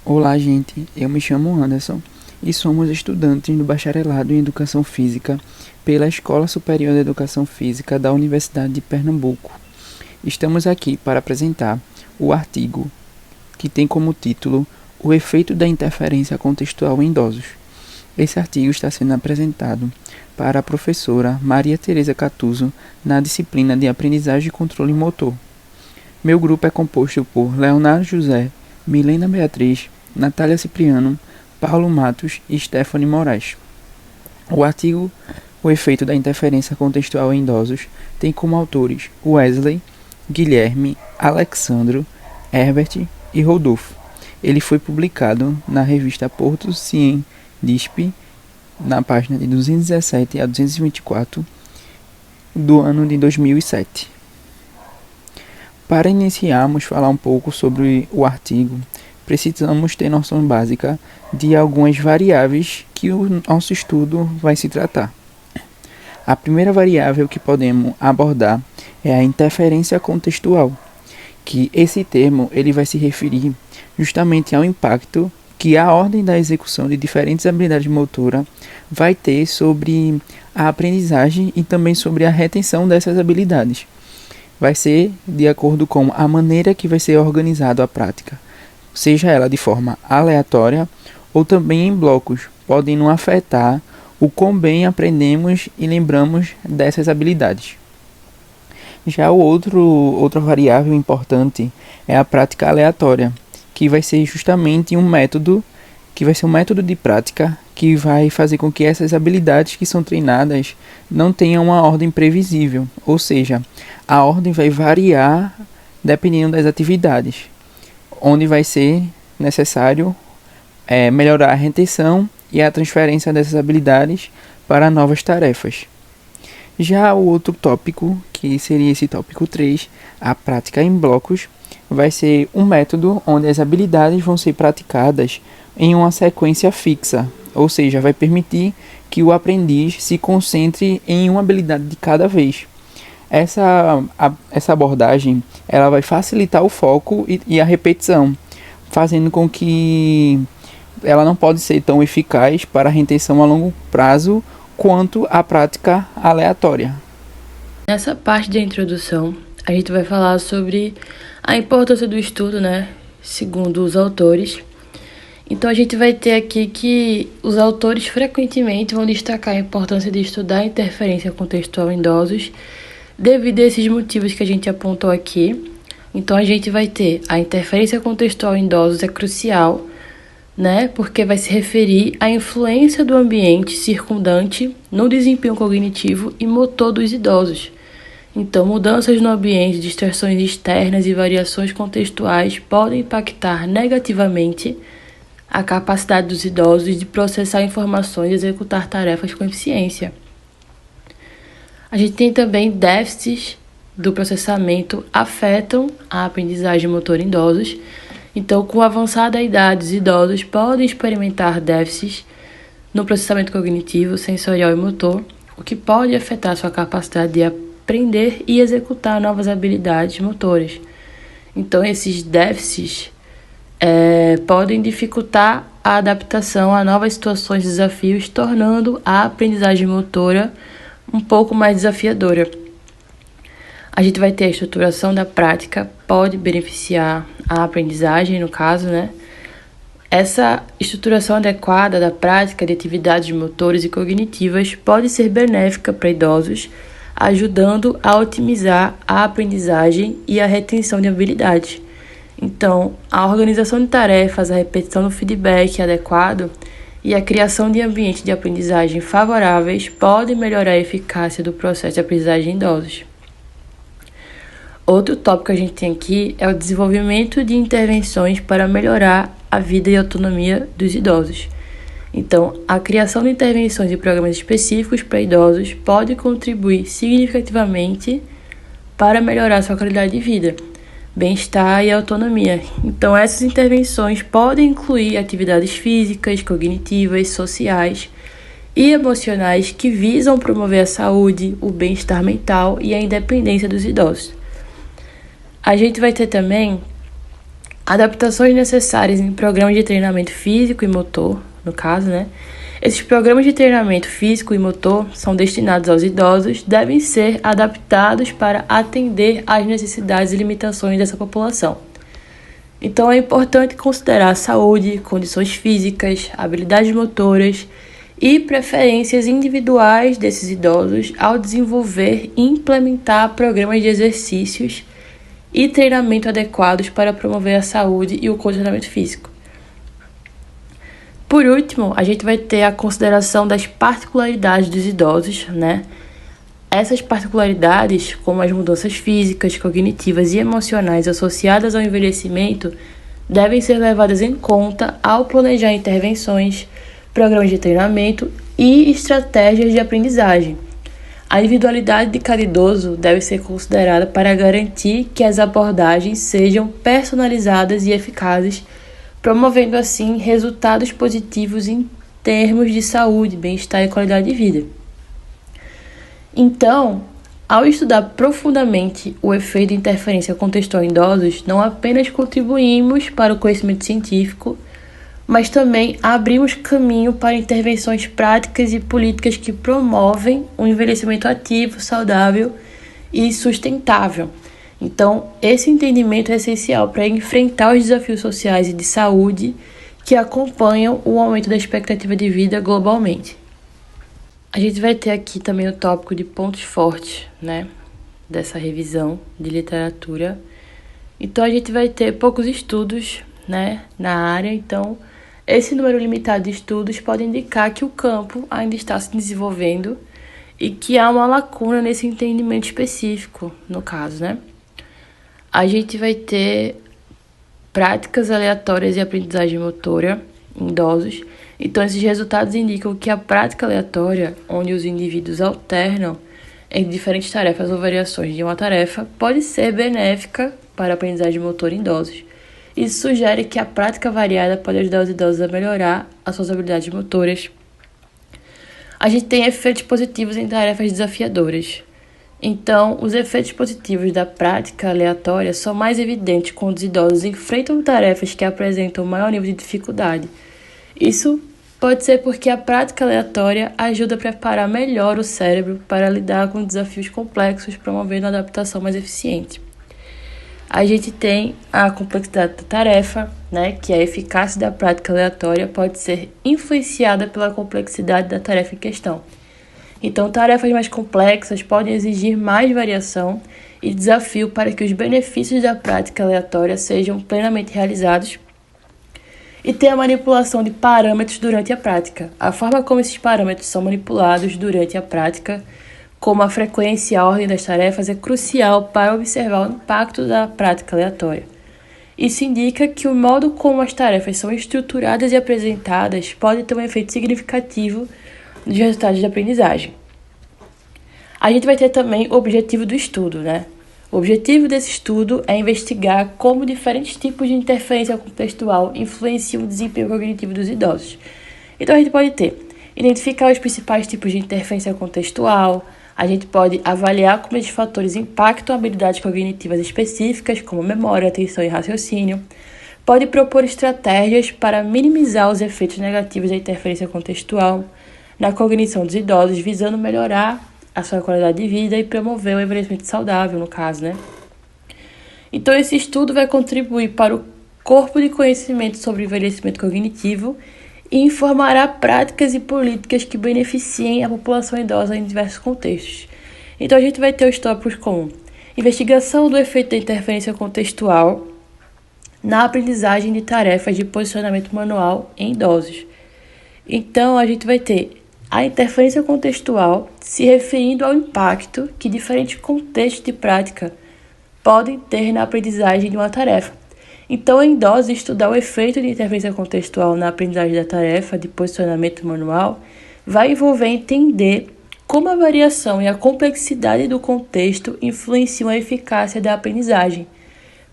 Olá, gente. Eu me chamo Anderson e somos estudantes do Bacharelado em Educação Física pela Escola Superior de Educação Física da Universidade de Pernambuco. Estamos aqui para apresentar o artigo que tem como título O efeito da interferência contextual em idosos. Esse artigo está sendo apresentado para a professora Maria Tereza Catuso na disciplina de Aprendizagem e Controle Motor. Meu grupo é composto por Leonardo José, Milena Beatriz, Natália Cipriano, Paulo Matos e Stephanie Moraes. O artigo O efeito da interferência contextual em idosos tem como autores Wesley, Guilherme, Alexandro, Herbert e Rodolfo. Ele foi publicado na revista Porto Cientisp, na página de 217 a 224 do ano de 2007. Para iniciarmos a falar um pouco sobre o artigo, precisamos ter noção básica de algumas variáveis que o nosso estudo vai se tratar. A primeira variável que podemos abordar é a interferência contextual, que esse termo ele vai se referir justamente ao impacto que a ordem da execução de diferentes habilidades motoras vai ter sobre a aprendizagem e também sobre a retenção dessas habilidades. Vai ser de acordo com a maneira que vai ser organizada a prática, seja ela de forma aleatória ou também em blocos, podendo afetar o quão bem aprendemos e lembramos dessas habilidades. Já outra variável importante é a prática aleatória, que vai ser justamente um método de prática que vai fazer com que essas habilidades que são treinadas não tenham uma ordem previsível, ou seja, a ordem vai variar dependendo das atividades, onde vai ser necessário melhorar a retenção e a transferência dessas habilidades para novas tarefas. Já o outro tópico, que seria esse tópico 3, a prática em blocos, vai ser um método onde as habilidades vão ser praticadas em uma sequência fixa, ou seja, vai permitir que o aprendiz se concentre em uma habilidade de cada vez. Essa abordagem ela vai facilitar o foco e a repetição, fazendo com que ela não pode ser tão eficaz para a retenção a longo prazo quanto a prática aleatória. Nessa parte da introdução, a gente vai falar sobre a importância do estudo, segundo os autores. Então, a gente vai ter aqui que os autores frequentemente vão destacar a importância de estudar a interferência contextual em idosos devido a esses motivos que a gente apontou aqui. Então, a gente vai ter a interferência contextual em idosos é crucial, porque vai se referir à influência do ambiente circundante no desempenho cognitivo e motor dos idosos. Então, mudanças no ambiente, distrações externas e variações contextuais podem impactar negativamente a capacidade dos idosos de processar informações e executar tarefas com eficiência. A gente tem também déficits do processamento afetam a aprendizagem motora em idosos. Então, com a avançada idade, os idosos podem experimentar déficits no processamento cognitivo, sensorial e motor, o que pode afetar sua capacidade de aprender e executar novas habilidades motoras. Então, esses déficits podem dificultar a adaptação a novas situações e desafios, tornando a aprendizagem motora um pouco mais desafiadora. A gente vai ter a estruturação da prática, pode beneficiar a aprendizagem, no caso, Essa estruturação adequada da prática de atividades motores e cognitivas pode ser benéfica para idosos, ajudando a otimizar a aprendizagem e a retenção de habilidades. Então, a organização de tarefas, a repetição do feedback adequado e a criação de ambientes de aprendizagem favoráveis podem melhorar a eficácia do processo de aprendizagem em idosos. Outro tópico que a gente tem aqui é o desenvolvimento de intervenções para melhorar a vida e autonomia dos idosos. Então, a criação de intervenções e programas específicos para idosos pode contribuir significativamente para melhorar sua qualidade de vida, bem-estar e autonomia. Então, essas intervenções podem incluir atividades físicas, cognitivas, sociais e emocionais que visam promover a saúde, o bem-estar mental e a independência dos idosos. A gente vai ter também adaptações necessárias em programas de treinamento físico e motor, no caso, né? Esses programas de treinamento físico e motor são destinados aos idosos, devem ser adaptados para atender às necessidades e limitações dessa população. Então é importante considerar a saúde, condições físicas, habilidades motoras e preferências individuais desses idosos ao desenvolver e implementar programas de exercícios e treinamento adequados para promover a saúde e o condicionamento físico. Por último, a gente vai ter a consideração das particularidades dos idosos, né? Essas particularidades, como as mudanças físicas, cognitivas e emocionais associadas ao envelhecimento, devem ser levadas em conta ao planejar intervenções, programas de treinamento e estratégias de aprendizagem. A individualidade de cada idoso deve ser considerada para garantir que as abordagens sejam personalizadas e eficazes, promovendo assim resultados positivos em termos de saúde, bem-estar e qualidade de vida. Então, ao estudar profundamente o efeito de interferência contextual em idosos, não apenas contribuímos para o conhecimento científico, mas também abrimos caminho para intervenções práticas e políticas que promovem um envelhecimento ativo, saudável e sustentável. Então, esse entendimento é essencial para enfrentar os desafios sociais e de saúde que acompanham o aumento da expectativa de vida globalmente. A gente vai ter aqui também o tópico de pontos fortes, né, dessa revisão de literatura. Então, a gente vai ter poucos estudos, né, na área. Então, esse número limitado de estudos pode indicar que o campo ainda está se desenvolvendo e que há uma lacuna nesse entendimento específico, no caso, né? A gente vai ter práticas aleatórias e aprendizagem motora em idosos. Então, esses resultados indicam que a prática aleatória, onde os indivíduos alternam entre diferentes tarefas ou variações de uma tarefa, pode ser benéfica para a aprendizagem motora em idosos. Isso sugere que a prática variada pode ajudar os idosos a melhorar as suas habilidades motoras. A gente tem efeitos positivos em tarefas desafiadoras. Então, os efeitos positivos da prática aleatória são mais evidentes quando os idosos enfrentam tarefas que apresentam maior nível de dificuldade. Isso pode ser porque a prática aleatória ajuda a preparar melhor o cérebro para lidar com desafios complexos, promovendo uma adaptação mais eficiente. A gente tem a complexidade da tarefa, né, que a eficácia da prática aleatória pode ser influenciada pela complexidade da tarefa em questão. Então, tarefas mais complexas podem exigir mais variação e desafio para que os benefícios da prática aleatória sejam plenamente realizados. E tem a manipulação de parâmetros durante a prática. A forma como esses parâmetros são manipulados durante a prática, como a frequência e a ordem das tarefas, é crucial para observar o impacto da prática aleatória. Isso indica que o modo como as tarefas são estruturadas e apresentadas pode ter um efeito significativo nos resultados de aprendizagem. A gente vai ter também o objetivo do estudo, né? O objetivo desse estudo é investigar como diferentes tipos de interferência contextual influenciam o desempenho cognitivo dos idosos. Então, a gente pode identificar os principais tipos de interferência contextual, a gente pode avaliar como esses fatores impactam habilidades cognitivas específicas, como memória, atenção e raciocínio, pode propor estratégias para minimizar os efeitos negativos da interferência contextual na cognição dos idosos, visando melhorar a sua qualidade de vida e promover o envelhecimento saudável, no caso, né? Então, esse estudo vai contribuir para o corpo de conhecimento sobre o envelhecimento cognitivo e informará práticas e políticas que beneficiem a população idosa em diversos contextos. Então, a gente vai ter os tópicos como investigação do efeito da interferência contextual na aprendizagem de tarefas de posicionamento manual em idosos. Então, a gente vai ter a interferência contextual se referindo ao impacto que diferentes contextos de prática podem ter na aprendizagem de uma tarefa. Então, em idosos, estudar o efeito de interferência contextual na aprendizagem da tarefa de posicionamento manual vai envolver entender como a variação e a complexidade do contexto influenciam a eficácia da aprendizagem.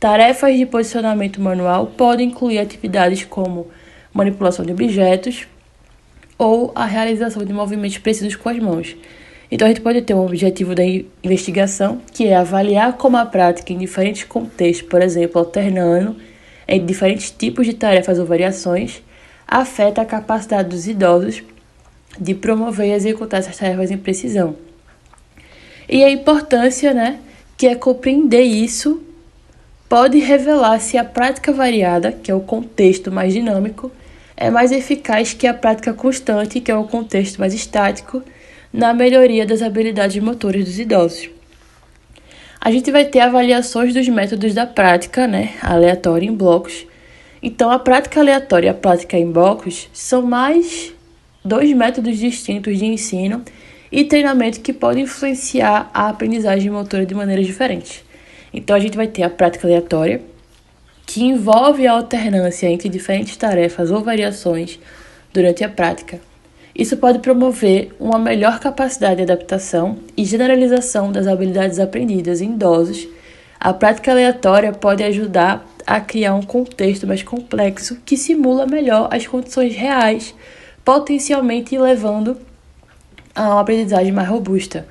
Tarefas de posicionamento manual podem incluir atividades como manipulação de objetos ou a realização de movimentos precisos com as mãos. Então, a gente pode ter um objetivo da investigação, que é avaliar como a prática em diferentes contextos, por exemplo, alternando em diferentes tipos de tarefas ou variações, afeta a capacidade dos idosos de promover e executar essas tarefas em precisão. E a importância, que é compreender isso, pode revelar se a prática variada, que é o contexto mais dinâmico, é mais eficaz que a prática constante, que é o contexto mais estático, na melhoria das habilidades motoras dos idosos. A gente vai ter avaliações dos métodos da prática, aleatória em blocos. Então, a prática aleatória e a prática em blocos são mais 2 métodos distintos de ensino e treinamento que podem influenciar a aprendizagem motora de maneiras diferentes. Então, a gente vai ter a prática aleatória, que envolve a alternância entre diferentes tarefas ou variações durante a prática. Isso pode promover uma melhor capacidade de adaptação e generalização das habilidades aprendidas em idosos. A prática aleatória pode ajudar a criar um contexto mais complexo que simula melhor as condições reais, potencialmente levando a uma aprendizagem mais robusta.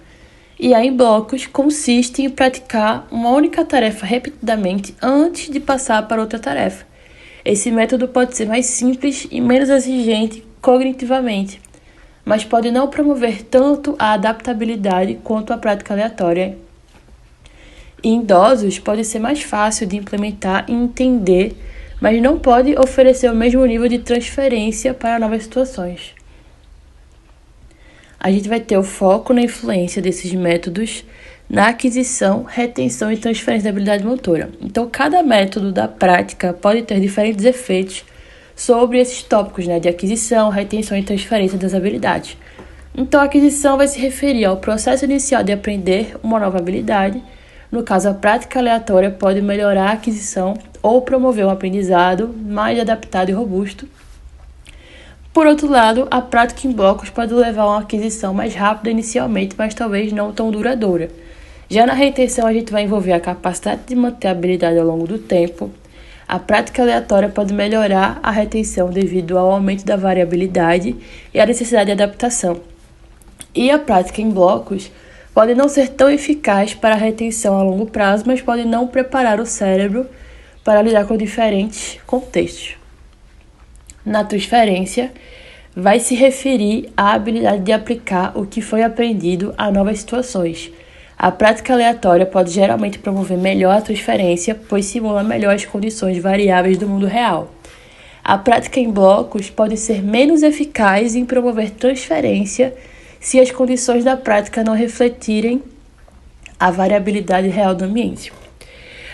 E a em blocos consiste em praticar uma única tarefa repetidamente antes de passar para outra tarefa. Esse método pode ser mais simples e menos exigente cognitivamente, mas pode não promover tanto a adaptabilidade quanto a prática aleatória. Em idosos, pode ser mais fácil de implementar e entender, mas não pode oferecer o mesmo nível de transferência para novas situações. A gente vai ter o foco na influência desses métodos na aquisição, retenção e transferência da habilidade motora. Então, cada método da prática pode ter diferentes efeitos sobre esses tópicos, de aquisição, retenção e transferência das habilidades. Então, a aquisição vai se referir ao processo inicial de aprender uma nova habilidade. No caso, a prática aleatória pode melhorar a aquisição ou promover um aprendizado mais adaptado e robusto. Por outro lado, a prática em blocos pode levar a uma aquisição mais rápida inicialmente, mas talvez não tão duradoura. Já na retenção, a gente vai envolver a capacidade de manter a habilidade ao longo do tempo. A prática aleatória pode melhorar a retenção devido ao aumento da variabilidade e à necessidade de adaptação. E a prática em blocos pode não ser tão eficaz para a retenção a longo prazo, mas pode não preparar o cérebro para lidar com diferentes contextos. Na transferência, vai se referir à habilidade de aplicar o que foi aprendido a novas situações. A prática aleatória pode geralmente promover melhor a transferência, pois simula melhor as condições variáveis do mundo real. A prática em blocos pode ser menos eficaz em promover transferência se as condições da prática não refletirem a variabilidade real do ambiente.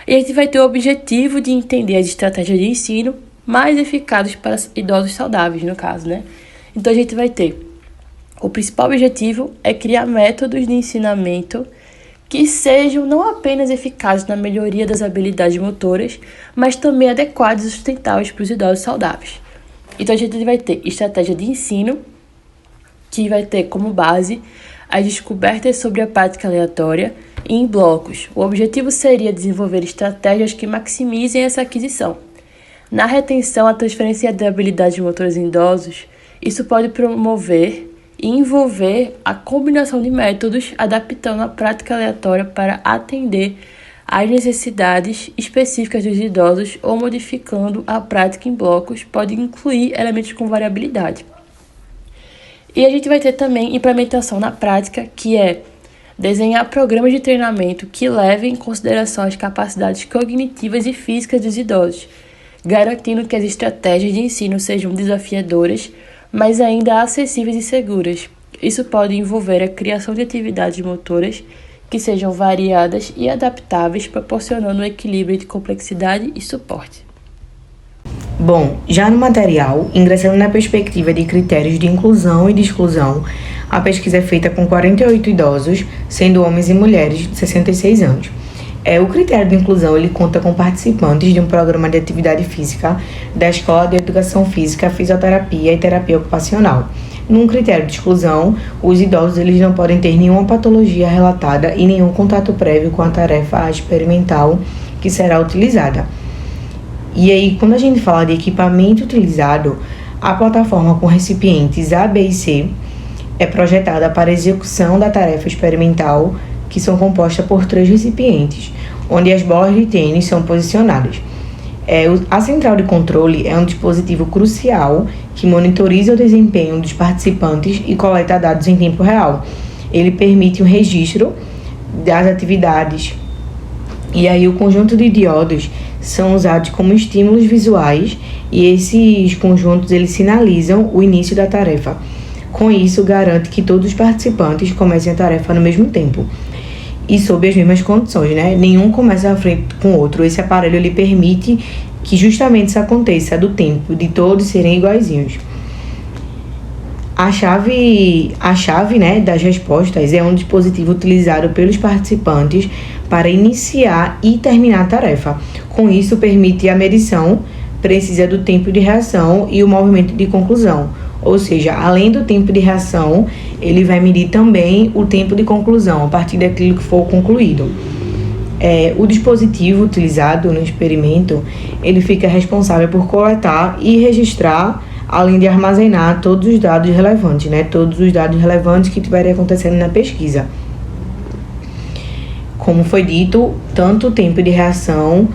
E a gente vai ter o objetivo de entender as estratégias de ensino mais eficazes para idosos saudáveis, no caso, Então, a gente vai ter o principal objetivo é criar métodos de ensinamento que sejam não apenas eficazes na melhoria das habilidades motoras, mas também adequados e sustentáveis para os idosos saudáveis. Então, a gente vai ter estratégia de ensino, que vai ter como base as descobertas sobre a prática aleatória e em blocos. O objetivo seria desenvolver estratégias que maximizem essa aquisição. Na retenção, a transferência de habilidades motoras em idosos, isso pode promover e envolver a combinação de métodos, adaptando a prática aleatória para atender às necessidades específicas dos idosos ou modificando a prática em blocos, pode incluir elementos com variabilidade. E a gente vai ter também implementação na prática, que é desenhar programas de treinamento que levem em consideração as capacidades cognitivas e físicas dos idosos, garantindo que as estratégias de ensino sejam desafiadoras, mas ainda acessíveis e seguras. Isso pode envolver a criação de atividades motoras que sejam variadas e adaptáveis, proporcionando um equilíbrio entre complexidade e suporte. Bom, já no material, ingressando na perspectiva de critérios de inclusão e de exclusão, a pesquisa é feita com 48 idosos, sendo homens e mulheres de 66 anos. O critério de inclusão ele conta com participantes de um programa de atividade física da Escola de Educação Física, Fisioterapia e Terapia Ocupacional. Num critério de exclusão, os idosos eles não podem ter nenhuma patologia relatada e nenhum contato prévio com a tarefa experimental que será utilizada. E aí, quando a gente fala de equipamento utilizado, a plataforma com recipientes A, B e C é projetada para a execução da tarefa experimental, que são compostas por 3 recipientes, onde as bolas de tênis são posicionadas. A central de controle é um dispositivo crucial que monitoriza o desempenho dos participantes e coleta dados em tempo real. Ele permite o registro das atividades. E aí o conjunto de diodos são usados como estímulos visuais e esses conjuntos eles sinalizam o início da tarefa. Com isso, garante que todos os participantes comecem a tarefa no mesmo tempo e sob as mesmas condições, né? Nenhum começa à frente com o outro. Esse aparelho ele permite que justamente isso aconteça, do tempo de todos serem iguaizinhos. A chave, né, das respostas é um dispositivo utilizado pelos participantes para iniciar e terminar a tarefa. Com isso, permite a medição precisa do tempo de reação e o movimento de conclusão. Ou seja, além do tempo de reação, ele vai medir também o tempo de conclusão, a partir daquilo que for concluído. O dispositivo utilizado no experimento, ele fica responsável por coletar e registrar, além de armazenar todos os dados relevantes, né? Todos os dados relevantes que estiverem acontecendo na pesquisa. Como foi dito, tanto o tempo de reação,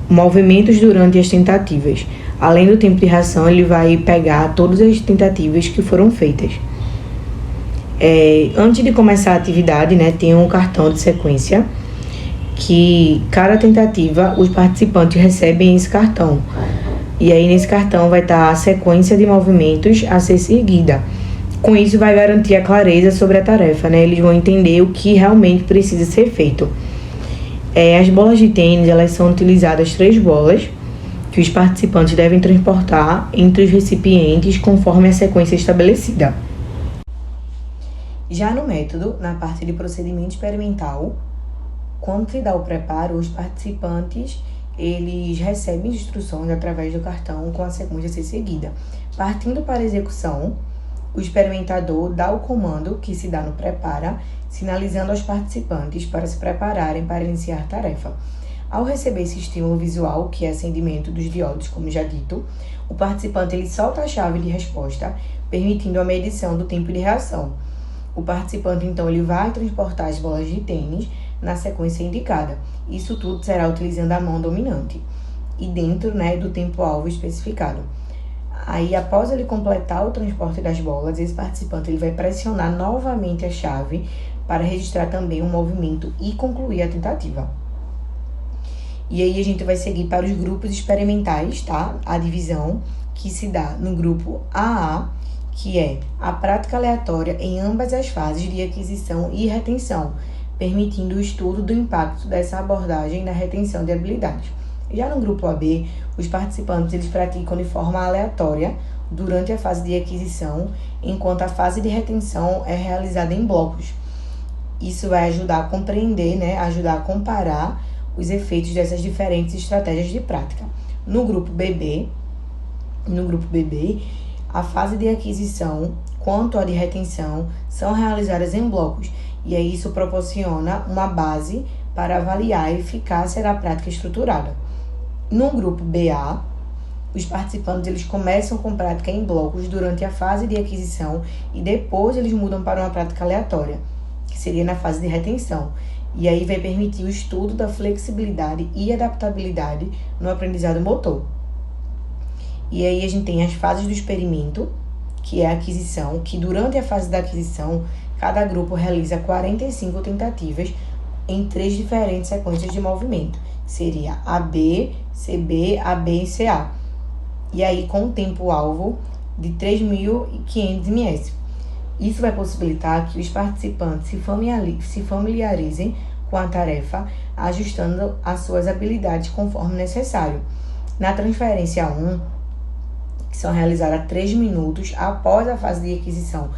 movimentos durante as tentativas. Além do tempo de reação, ele vai pegar todas as tentativas que foram feitas. Antes de começar a atividade, né, tem um cartão de sequência, que cada tentativa, os participantes recebem esse cartão. E aí, nesse cartão vai estar a sequência de movimentos a ser seguida. Com isso, vai garantir a clareza sobre a tarefa, né? Eles vão entender o que realmente precisa ser feito. As bolas de tênis, elas são utilizadas 3 bolas, que os participantes devem transportar entre os recipientes conforme a sequência estabelecida. Já no método, na parte de procedimento experimental, quando se dá o preparo, os participantes eles recebem instruções através do cartão com a sequência a ser seguida. Partindo para a execução, o experimentador dá o comando que se dá no prepara, sinalizando aos participantes para se prepararem para iniciar a tarefa. Ao receber esse estímulo visual, que é acendimento dos diodos, como já dito, o participante ele solta a chave de resposta, permitindo a medição do tempo de reação. O participante, então, ele vai transportar as bolas de tênis na sequência indicada. Isso tudo será utilizando a mão dominante e dentro, né, do tempo-alvo especificado. Aí, após ele completar o transporte das bolas, esse participante ele vai pressionar novamente a chave para registrar também o movimento e concluir a tentativa. E aí a gente vai seguir para os grupos experimentais, tá? A divisão que se dá no grupo AA, que é a prática aleatória em ambas as fases de aquisição e retenção, permitindo o estudo do impacto dessa abordagem na retenção de habilidades. Já no grupo AB, os participantes eles praticam de forma aleatória durante a fase de aquisição, enquanto a fase de retenção é realizada em blocos. Isso vai ajudar a compreender, né, ajudar a comparar os efeitos dessas diferentes estratégias de prática. No grupo BB, a fase de aquisição quanto a de retenção são realizadas em blocos, e aí isso proporciona uma base para avaliar a eficácia da prática estruturada. No grupo BA, os participantes eles começam com prática em blocos durante a fase de aquisição e depois eles mudam para uma prática aleatória, que seria na fase de retenção. E aí vai permitir o estudo da flexibilidade e adaptabilidade no aprendizado motor. E aí a gente tem as fases do experimento, que é a aquisição, que durante a fase da aquisição, cada grupo realiza 45 tentativas em 3 diferentes sequências de movimento. Seria AB, CB, AB e CA. E aí com o tempo-alvo de 3.500 ms. Isso vai possibilitar que os participantes se familiarizem com a tarefa, ajustando as suas habilidades conforme necessário. Na transferência 1, que são realizadas 3 minutos após a fase de aquisição,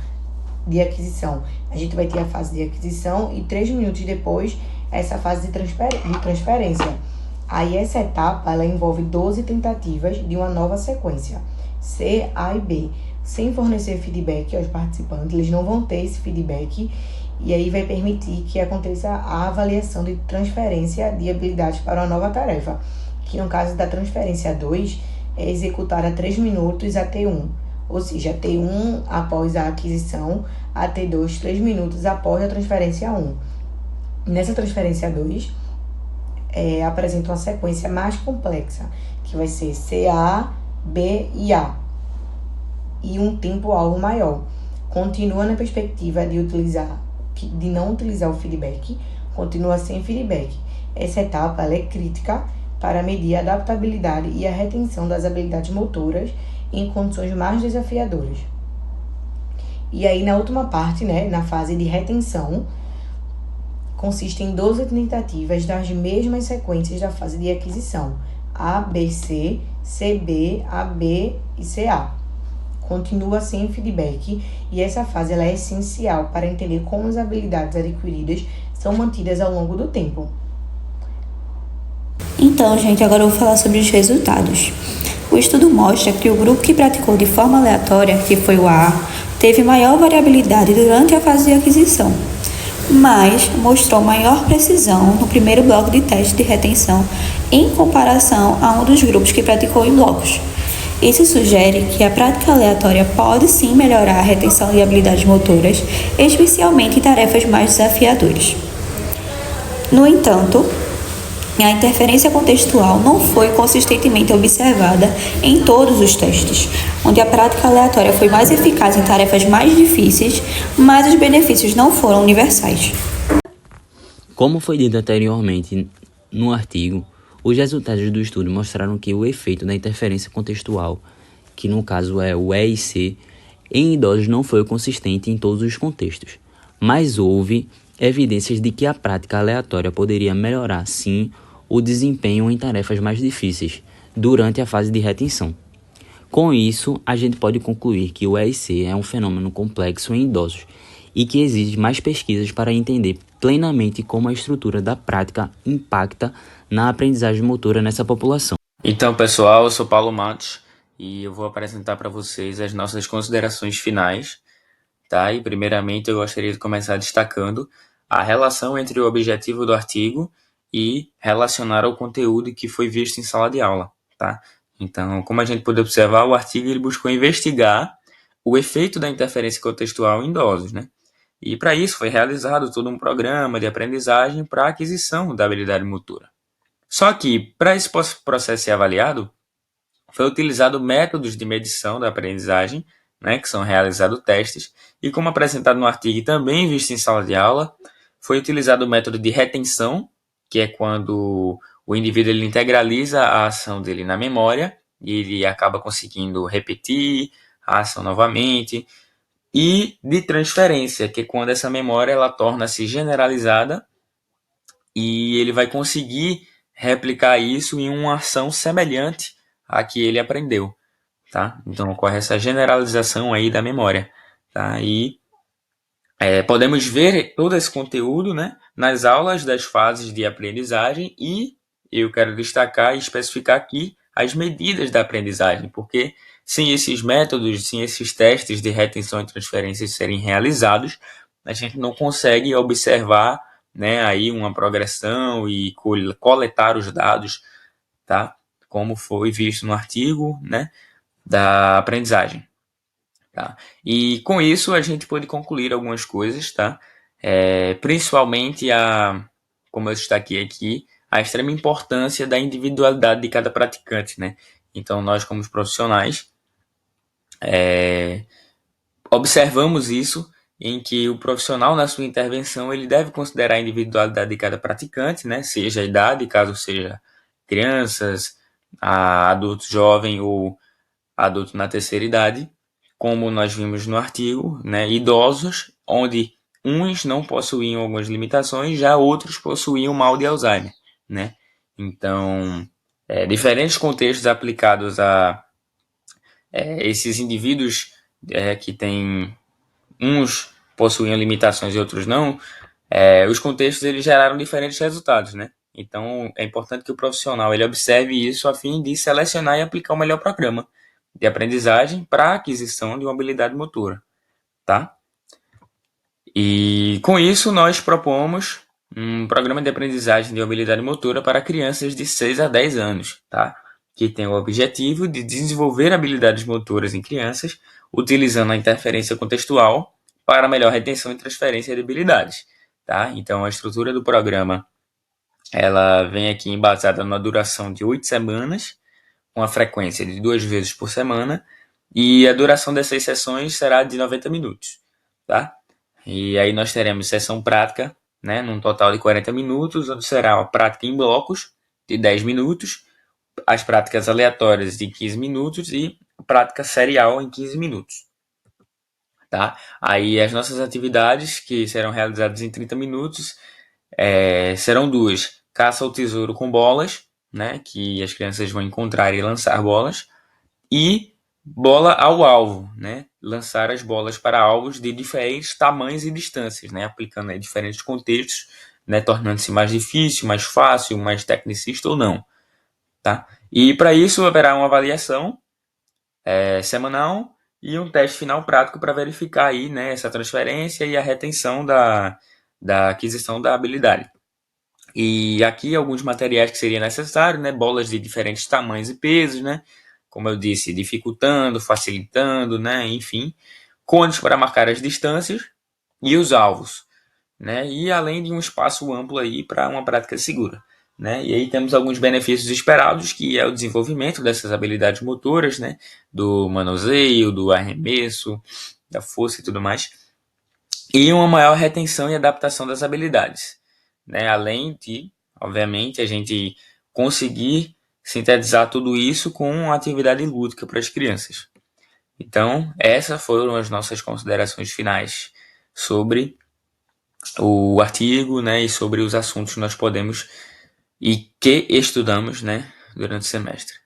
a gente vai ter a fase de aquisição e 3 minutos depois essa fase de transferência. Aí essa etapa ela envolve 12 tentativas de uma nova sequência, C, A e B, sem fornecer feedback aos participantes. Eles não vão ter esse feedback e aí vai permitir que aconteça a avaliação de transferência de habilidades para uma nova tarefa, que no caso da transferência 2 é executar a 3 minutos a T1, ou seja, T1 após a aquisição, a T2 3 minutos após a transferência 1. Nessa transferência 2, apresenta uma sequência mais complexa, que vai ser CA, B e A, e um tempo-alvo maior. Continua na perspectiva de não utilizar o feedback, continua sem feedback. Essa etapa ela é crítica para medir a adaptabilidade e a retenção das habilidades motoras em condições mais desafiadoras. E aí, na última parte, na fase de retenção, consiste em 12 tentativas das mesmas sequências da fase de aquisição, A, B, C, CB, AB e CA. Continua sem feedback e essa fase ela é essencial para entender como as habilidades adquiridas são mantidas ao longo do tempo. Então, gente, agora eu vou falar sobre os resultados. O estudo mostra que o grupo que praticou de forma aleatória, que foi o A, teve maior variabilidade durante a fase de aquisição, mas mostrou maior precisão no primeiro bloco de teste de retenção em comparação a um dos grupos que praticou em blocos. Isso sugere que a prática aleatória pode sim melhorar a retenção de habilidades motoras, especialmente em tarefas mais desafiadoras. No entanto, a interferência contextual não foi consistentemente observada em todos os testes, onde a prática aleatória foi mais eficaz em tarefas mais difíceis, mas os benefícios não foram universais. Como foi dito anteriormente no artigo, os resultados do estudo mostraram que o efeito da interferência contextual, que no caso é o E e C, em idosos não foi consistente em todos os contextos, mas houve evidências de que a prática aleatória poderia melhorar, sim, o desempenho em tarefas mais difíceis durante a fase de retenção. Com isso, a gente pode concluir que o E e C é um fenômeno complexo em idosos e que exige mais pesquisas para entender plenamente como a estrutura da prática impacta na aprendizagem motora nessa população. Então, pessoal, eu sou Paulo Matos e eu vou apresentar para vocês as nossas considerações finais, tá? E primeiramente eu gostaria de começar destacando a relação entre o objetivo do artigo e relacionar ao conteúdo que foi visto em sala de aula, tá? Então, como a gente pode observar, o artigo ele buscou investigar o efeito da interferência contextual em idosos, né? E para isso foi realizado todo um programa de aprendizagem para a aquisição da habilidade motora. Só que, para esse processo ser avaliado, foi utilizado métodos de medição da aprendizagem, né, que são realizados testes, e como apresentado no artigo e também visto em sala de aula, foi utilizado o método de retenção, que é quando o indivíduo ele integraliza a ação dele na memória, e ele acaba conseguindo repetir a ação novamente, e de transferência, que é quando essa memória ela torna-se generalizada e ele vai conseguir replicar isso em uma ação semelhante à que ele aprendeu, tá? Então ocorre essa generalização aí da memória, tá? E podemos ver todo esse conteúdo, né, nas aulas das fases de aprendizagem e eu quero destacar e especificar aqui as medidas da aprendizagem, porque sem esses métodos, sem esses testes de retenção e transferência serem realizados, a gente não consegue observar, né, aí uma progressão e coletar os dados, tá? Como foi visto no artigo, né, da aprendizagem. Tá? E com isso a gente pode concluir algumas coisas, tá? Principalmente como eu destaquei aqui, a extrema importância da individualidade de cada praticante, né? Então nós como profissionais observamos isso em que o profissional na sua intervenção ele deve considerar a individualidade de cada praticante, né? Seja a idade, caso seja crianças, adultos jovem ou adulto na terceira idade, como nós vimos no artigo, né? Idosos, onde uns não possuíam algumas limitações, já outros possuíam mal de Alzheimer, né? Então, diferentes contextos aplicados a esses indivíduos que têm uns possuíam limitações e outros não, os contextos eles geraram diferentes resultados, né? Então, é importante que o profissional ele observe isso a fim de selecionar e aplicar o melhor programa de aprendizagem para a aquisição de uma habilidade motora, tá? E com isso nós propomos um programa de aprendizagem de habilidade motora para crianças de 6 a 10 anos, tá? Que tem o objetivo de desenvolver habilidades motoras em crianças utilizando a interferência contextual para melhor retenção e transferência de habilidades, tá? Então a estrutura do programa ela vem aqui embasada na duração de 8 semanas, uma frequência de 2 vezes por semana, e a duração dessas sessões será de 90 minutos, tá? E aí nós teremos sessão prática, né, num total de 40 minutos, onde será a prática em blocos de 10 minutos, as práticas aleatórias de 15 minutos e a prática serial em 15 minutos. Tá? Aí as nossas atividades, que serão realizadas em 30 minutos, serão duas: caça ao tesouro com bolas, né, que as crianças vão encontrar e lançar bolas, e bola ao alvo, né, lançar as bolas para alvos de diferentes tamanhos e distâncias, né, aplicando em diferentes contextos, né, tornando-se mais difícil, mais fácil, mais tecnicista ou não. Tá? E para isso haverá uma avaliação semanal e um teste final prático para verificar aí, né, essa transferência e a retenção da aquisição da habilidade. E aqui alguns materiais que seriam necessários, né, bolas de diferentes tamanhos e pesos, né, como eu disse, dificultando, facilitando, né, enfim, cones para marcar as distâncias e os alvos, né, e além de um espaço amplo aí para uma prática segura. Né? E aí temos alguns benefícios esperados, que é o desenvolvimento dessas habilidades motoras, né? Do manuseio, do arremesso, da força e tudo mais, e uma maior retenção e adaptação das habilidades, né? Além de, obviamente, a gente conseguir sintetizar tudo isso com uma atividade lúdica para as crianças. Então, essas foram as nossas considerações finais sobre o artigo, né? E sobre os assuntos que nós podemos e que estudamos, né, durante o semestre.